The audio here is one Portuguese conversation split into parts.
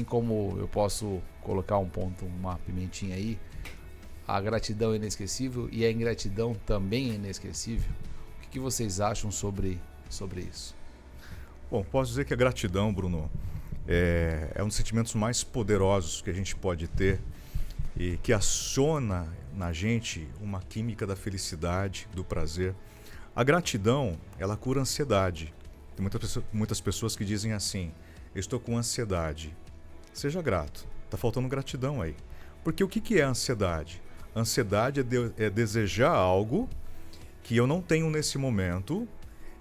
como eu posso colocar um ponto, uma pimentinha aí, a gratidão é inesquecível e a ingratidão também é inesquecível. O que vocês acham sobre isso? Bom, posso dizer que a gratidão, Bruno, é um dos sentimentos mais poderosos que a gente pode ter e que aciona na gente uma química da felicidade, do prazer. A gratidão, ela cura a ansiedade. Tem muitas pessoas que dizem assim: eu estou com ansiedade. Seja grato. Está faltando gratidão aí. Porque o que é a ansiedade? A ansiedade é desejar algo que eu não tenho nesse momento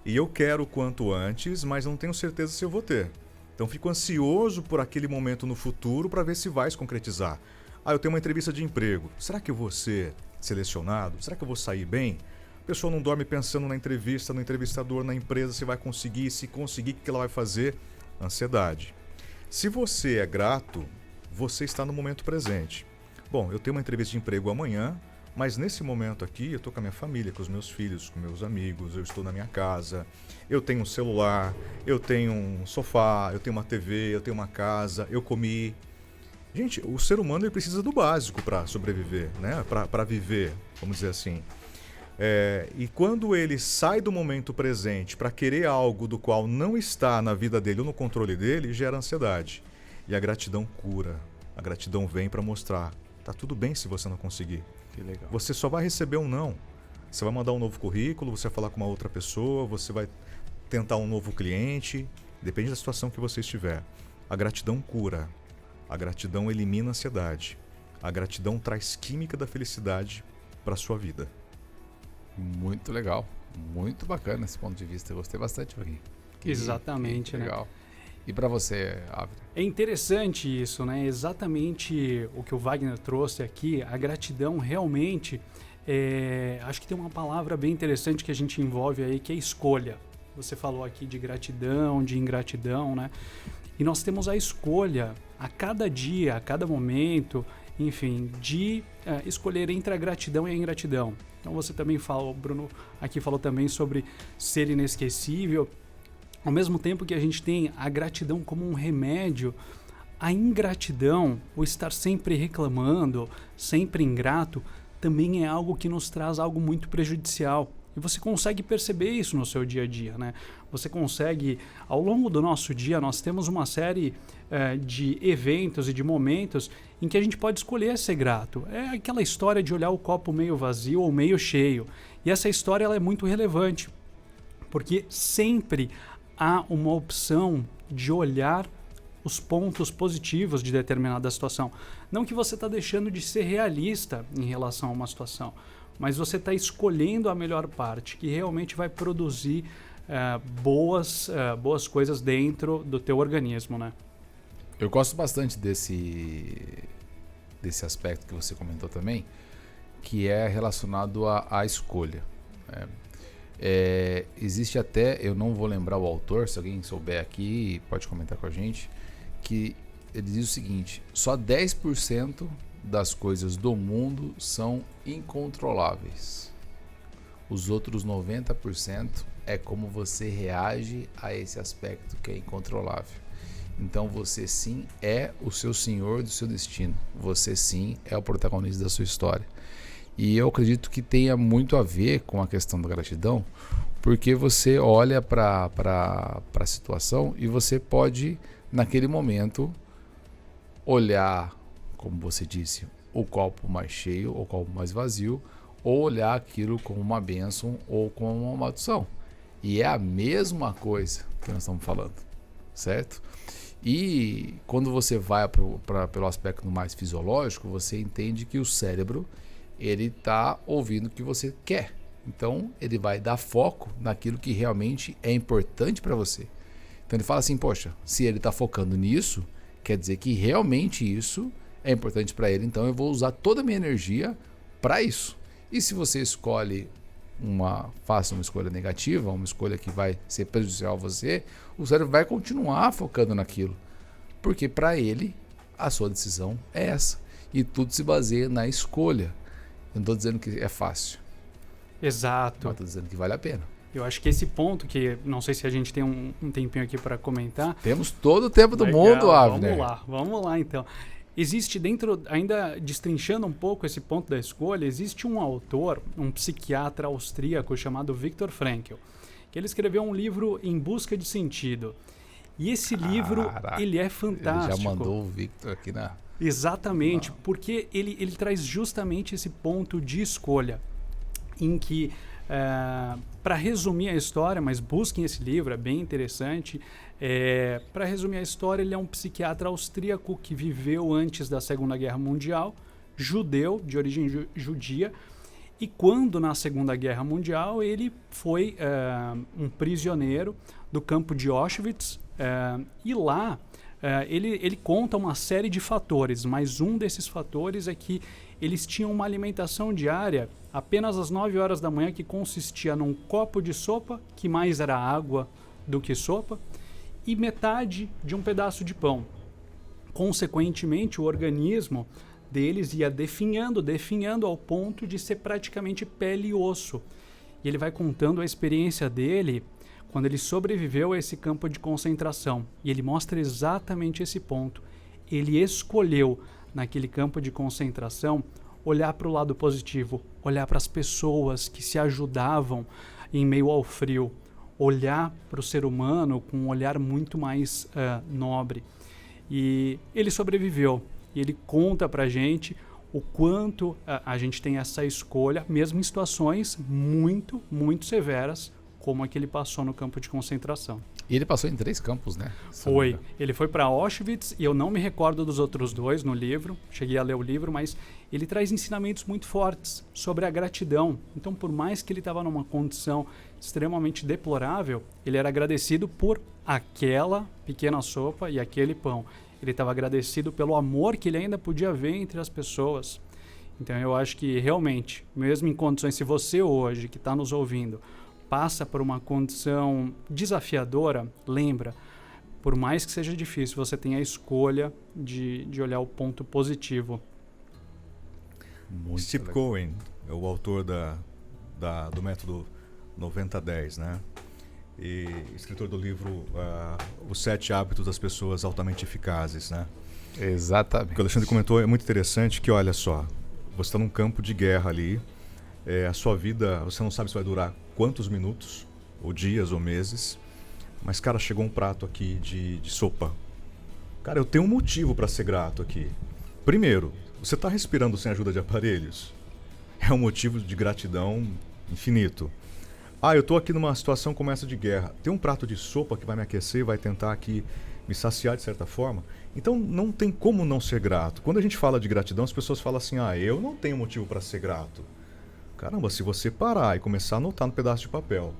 e eu quero o quanto antes, mas não tenho certeza se eu vou ter. Então fico ansioso por aquele momento no futuro para ver se vai se concretizar. Eu tenho uma entrevista de emprego. Será que eu vou ser selecionado? Será que eu vou sair bem? A pessoa não dorme pensando na entrevista, no entrevistador, na empresa, se vai conseguir, se conseguir, o que ela vai fazer? Ansiedade. Se você é grato, você está no momento presente. Bom, eu tenho uma entrevista de emprego amanhã, mas nesse momento aqui eu estou com a minha família, com os meus filhos, com meus amigos, eu estou na minha casa, eu tenho um celular, eu tenho um sofá, eu tenho uma TV, eu tenho uma casa, eu comi. Gente, o ser humano ele precisa do básico para sobreviver, né? Para viver, vamos dizer assim. E quando ele sai do momento presente para querer algo do qual não está na vida dele ou no controle dele, gera ansiedade. E a gratidão cura. A gratidão vem para mostrar: tá tudo bem se você não conseguir. Que legal. Você só vai receber um não. Você vai mandar um novo currículo, você vai falar com uma outra pessoa, você vai tentar um novo cliente. Depende da situação que você estiver. A gratidão cura. A gratidão elimina a ansiedade. A gratidão traz química da felicidade para a sua vida. Muito legal. Muito bacana esse ponto de vista. Eu gostei bastante, Joaquim. Exatamente, que né? legal. E para você, Ávila? É interessante isso, né? Exatamente o que o Wagner trouxe aqui. A gratidão realmente, acho que tem uma palavra bem interessante que a gente envolve aí, que é escolha. Você falou aqui de gratidão, de ingratidão, né? E nós temos a escolha a cada dia, a cada momento, enfim, de escolher entre a gratidão e a ingratidão. Então você também falou, Bruno, aqui falou também sobre ser inesquecível. Ao mesmo tempo que a gente tem a gratidão como um remédio, a ingratidão, o estar sempre reclamando, sempre ingrato, também é algo que nos traz algo muito prejudicial. E você consegue perceber isso no seu dia a dia, né? Você consegue, ao longo do nosso dia, nós temos uma série de eventos e de momentos em que a gente pode escolher ser grato. É aquela história de olhar o copo meio vazio ou meio cheio. E essa história ela é muito relevante, porque sempre há uma opção de olhar os pontos positivos de determinada situação. Não que você está deixando de ser realista em relação a uma situação, mas você está escolhendo a melhor parte, que realmente vai produzir boas coisas dentro do teu organismo, né? Eu gosto bastante desse aspecto que você comentou também, que é relacionado à escolha. Existe até, eu não vou lembrar o autor, se alguém souber aqui, pode comentar com a gente, que ele diz o seguinte: só 10% das coisas do mundo são incontroláveis. Os outros 90% é como você reage a esse aspecto que é incontrolável. Então você sim é o seu senhor do seu destino. Você sim é o protagonista da sua história. E eu acredito que tenha muito a ver com a questão da gratidão, porque você olha para a situação e você pode, naquele momento, olhar, como você disse, o copo mais cheio ou o copo mais vazio, ou olhar aquilo como uma bênção ou como uma maldição. E é a mesma coisa que nós estamos falando, certo? E quando você vai pelo aspecto mais fisiológico, você entende que o cérebro ele está ouvindo o que você quer. Então ele vai dar foco naquilo que realmente é importante para você. Então ele fala assim: poxa, se ele está focando nisso, quer dizer que realmente isso é importante para ele, então eu vou usar toda a minha energia para isso. E se você faça uma escolha negativa, uma escolha que vai ser prejudicial a você, o cérebro vai continuar focando naquilo, porque para ele a sua decisão é essa, e tudo se baseia na escolha. Eu não estou dizendo que é fácil, Exato. mas estou dizendo que vale a pena. Eu acho que esse ponto, que não sei se a gente tem um tempinho aqui para comentar. Temos todo o tempo do Legal, mundo, Avner. Vamos lá então. Existe dentro, ainda destrinchando um pouco esse ponto da escolha, existe um autor, um psiquiatra austríaco chamado Viktor Frankl, que ele escreveu um livro Em Busca de Sentido. E esse livro, ele é fantástico. Ele já mandou o Victor aqui na... Exatamente, porque ele traz justamente esse ponto de escolha, em que, para resumir a história, mas busquem esse livro, é bem interessante. Para resumir a história, ele é um psiquiatra austríaco que viveu antes da Segunda Guerra Mundial, judeu, de origem judia, e quando na Segunda Guerra Mundial ele foi um prisioneiro do campo de Auschwitz, e lá ele conta uma série de fatores, mas um desses fatores é que eles tinham uma alimentação diária apenas às 9 horas da manhã, que consistia num copo de sopa, que mais era água do que sopa, e metade de um pedaço de pão. Consequentemente, o organismo deles ia definhando ao ponto de ser praticamente pele e osso. E ele vai contando a experiência dele quando ele sobreviveu a esse campo de concentração. E ele mostra exatamente esse ponto. Ele escolheu, naquele campo de concentração, olhar para o lado positivo, olhar para as pessoas que se ajudavam em meio ao frio, olhar para o ser humano com um olhar muito mais nobre. E ele sobreviveu. E ele conta para a gente o quanto a gente tem essa escolha, mesmo em situações muito, muito severas, como a que ele passou no campo de concentração. E ele passou em 3 campos, né? Foi. Ele foi para Auschwitz, e eu não me recordo dos outros 2 no livro, cheguei a ler o livro, mas ele traz ensinamentos muito fortes sobre a gratidão. Então, por mais que ele estava numa condição extremamente deplorável, ele era agradecido por aquela pequena sopa e aquele pão. Ele estava agradecido pelo amor que ele ainda podia ver entre as pessoas. Então, eu acho que realmente, mesmo em condições, se você hoje, que está nos ouvindo, passa por uma condição desafiadora, lembra, por mais que seja difícil, você tem a escolha de olhar o ponto positivo. Muito Steve legal. Cohen é o autor do método 90-10, né? E escritor do livro Os 7 Hábitos das Pessoas Altamente Eficazes, né? Exatamente. O que o Alexandre comentou é muito interessante, que olha só, você está num campo de guerra ali, a sua vida, você não sabe se vai durar quantos minutos, ou dias, ou meses, mas, cara, chegou um prato aqui de sopa. Cara, eu tenho um motivo para ser grato aqui. Primeiro, você está respirando sem ajuda de aparelhos? É um motivo de gratidão infinito. Eu estou aqui numa situação como essa de guerra. Tem um prato de sopa que vai me aquecer, vai tentar aqui me saciar de certa forma. Então, não tem como não ser grato. Quando a gente fala de gratidão, as pessoas falam assim, eu não tenho motivo para ser grato. Caramba, se você parar e começar a anotar no pedaço de papel,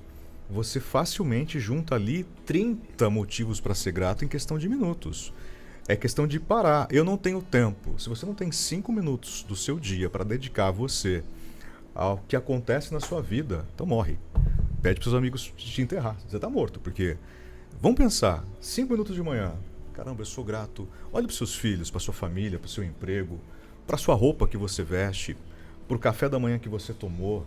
você facilmente junta ali 30 motivos para ser grato em questão de minutos. É questão de parar. Eu não tenho tempo. Se você não tem 5 minutos do seu dia para dedicar a você ao que acontece na sua vida, então morre. Pede para os seus amigos te enterrar. Você está morto, porque... Vamos pensar, 5 minutos de manhã. Caramba, eu sou grato. Olhe para os seus filhos, para sua família, para o seu emprego, para a sua roupa que você veste, para o café da manhã que você tomou,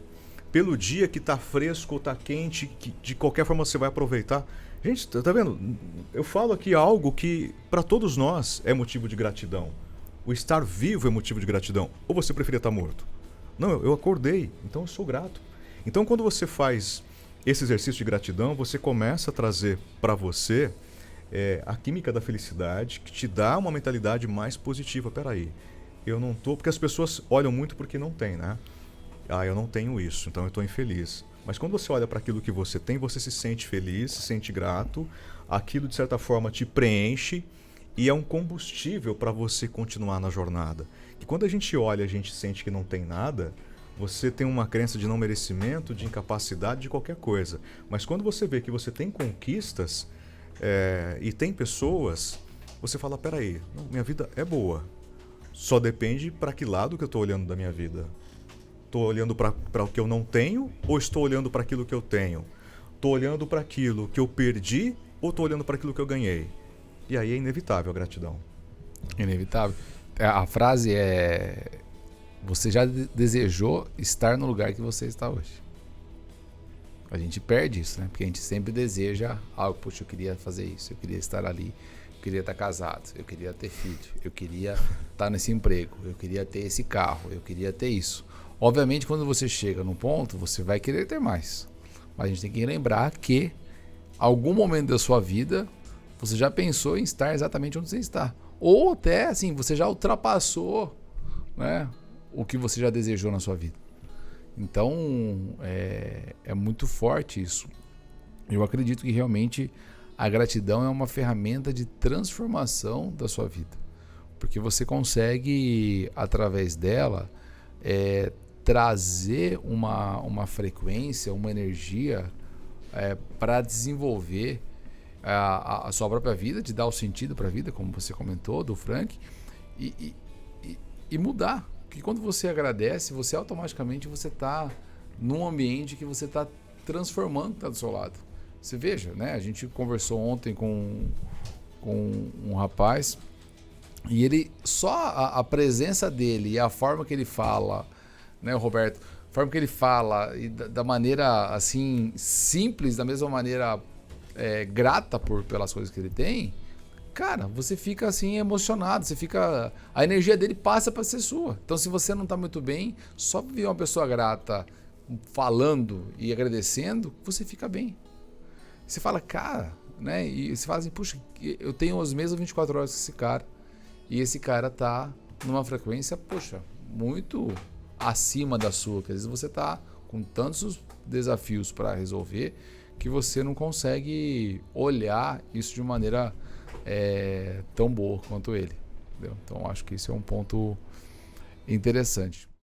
pelo dia que está fresco ou está quente, que de qualquer forma você vai aproveitar. Gente, tá vendo? Eu falo aqui algo que para todos nós é motivo de gratidão. O estar vivo é motivo de gratidão. Ou você preferia estar morto? Não, eu acordei, então eu sou grato. Então, quando você faz esse exercício de gratidão, você começa a trazer para você a química da felicidade, que te dá uma mentalidade mais positiva. Peraí, eu não tô... Porque as pessoas olham muito porque não tem, né? Eu não tenho isso, então eu estou infeliz. Mas quando você olha para aquilo que você tem, você se sente feliz, se sente grato, aquilo de certa forma te preenche e é um combustível para você continuar na jornada. E quando a gente olha, a gente sente que não tem nada, você tem uma crença de não merecimento, de incapacidade, de qualquer coisa. Mas quando você vê que você tem conquistas e tem pessoas, você fala, peraí, minha vida é boa. Só depende para que lado que eu estou olhando da minha vida. Estou olhando para o que eu não tenho ou estou olhando para aquilo que eu tenho? Estou olhando para aquilo que eu perdi ou estou olhando para aquilo que eu ganhei? E aí é inevitável a gratidão. Inevitável. A frase é: você já desejou estar no lugar que você está hoje? A gente perde isso, né? Porque a gente sempre deseja algo. Poxa, eu queria fazer isso, eu queria estar ali, eu queria estar casado, eu queria ter filho, eu queria estar nesse emprego, eu queria ter esse carro, eu queria ter isso. Obviamente, quando você chega num ponto, você vai querer ter mais. Mas a gente tem que lembrar que algum momento da sua vida você já pensou em estar exatamente onde você está. Ou até, assim, você já ultrapassou, né, o que você já desejou na sua vida. Então, é muito forte isso. Eu acredito que realmente a gratidão é uma ferramenta de transformação da sua vida. Porque você consegue, através dela, trazer uma frequência, uma energia para desenvolver a sua própria vida, de dar o sentido para a vida, como você comentou, do Frank, e mudar. Porque quando você agradece, você automaticamente está num ambiente que você está transformando o que está do seu lado. Você veja, né? A gente conversou ontem com um rapaz e ele, só a presença dele e a forma que ele fala, né, Roberto? A forma que ele fala e da maneira assim simples, da mesma maneira grata pelas coisas que ele tem, cara, você fica assim emocionado, a energia dele passa para ser sua. Então, se você não está muito bem, só ver uma pessoa grata falando e agradecendo, você fica bem. Você fala, cara, né? E você fala assim, puxa, eu tenho as mesmas 24 horas que esse cara, e esse cara tá numa frequência, poxa, muito acima da sua, que às vezes você tá com tantos desafios para resolver que você não consegue olhar isso de maneira tão boa quanto ele. Entendeu? Então acho que isso é um ponto interessante.